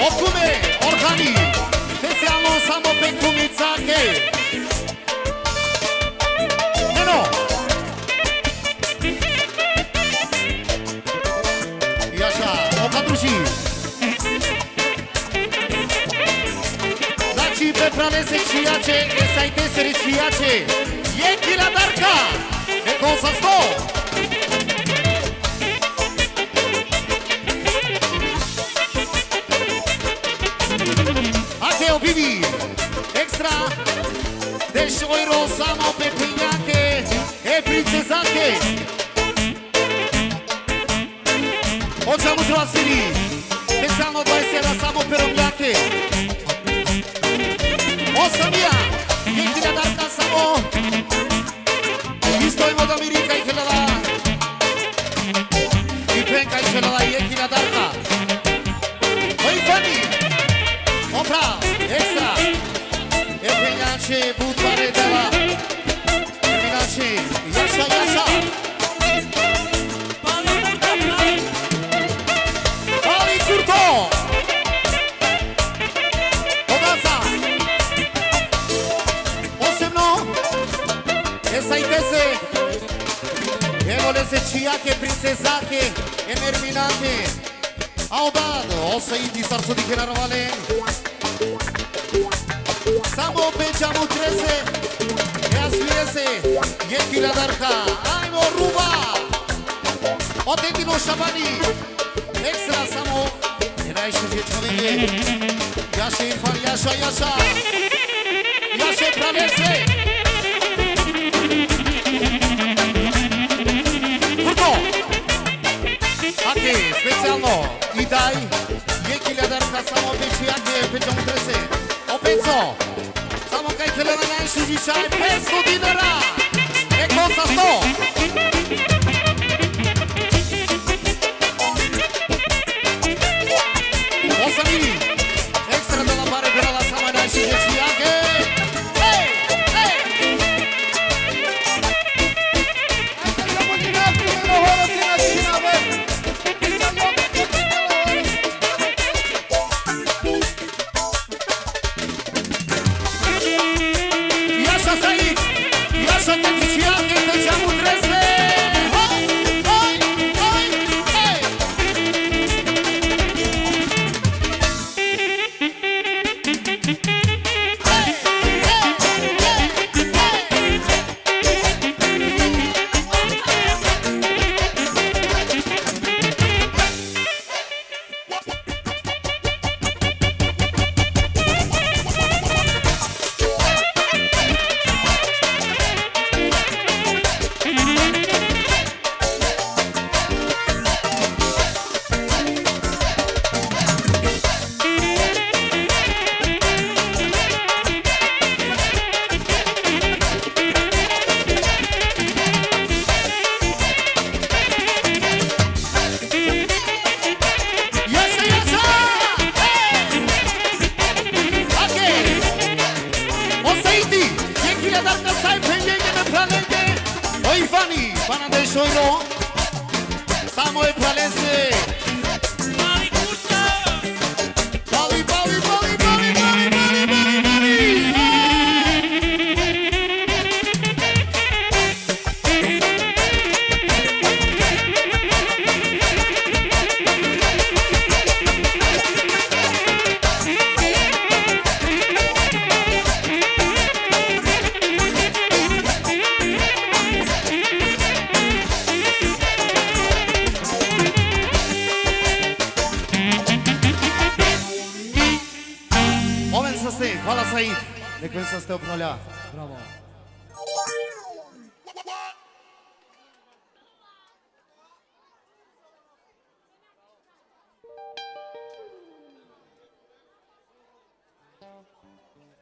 Okume, organi, specijalno samo pekumičake. Eno. Jaša, oka druži. Znači, beprane se čijače, esajte se rečijače. Je kiladarka, neko sa 100. Vivi extra 10 euro samo pe pinjake e princezake Hoćemo trasiri specijalno 20 samo pe romljake 8 ja je hiljadarka samo isto ima da mirika i hiljada i penka i hiljada je hiljadarka Oj fani Opra Extra Epenjače Budvare dela Terminače Jaša Jaša Pali Kurto Ogaza Posebno Esajte se Evo le se čijake princezake Emerminake Audado Osa idi sarsu di generale Samo peđamo trese, ja svirese, je kiladarka, ajmo ruba, odetino šabani, ekstra samo, ne najše je čovjek, jaše Irfan, jaša, jaša, jaše pravese. Kurto, ake, specijalno, i daj, je kiladarka, samo peđamo trese. Openso, samo kaj helena najšižiša je 500 dinara, neko sa 100. 8 ekstra dela pare birala sama najšižiši jake. Hej, hej! Ajde, samo dinarku ne nohorati na činave.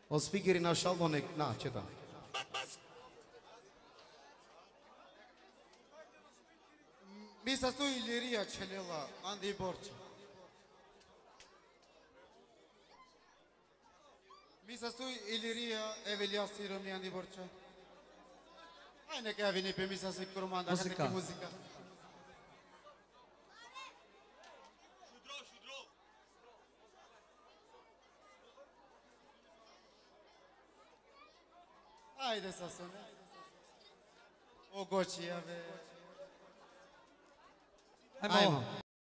O speakeri na šalbonek, na, ce da? Mi sa tu Iliria Celela, Andi Borce. Mi sa tu Iliria Evelia Siromi, Andi Borce. Hai că a venit pe misa să-i comanda, că ne muzica. Haide să sune. O gocie ave. Hai, mă.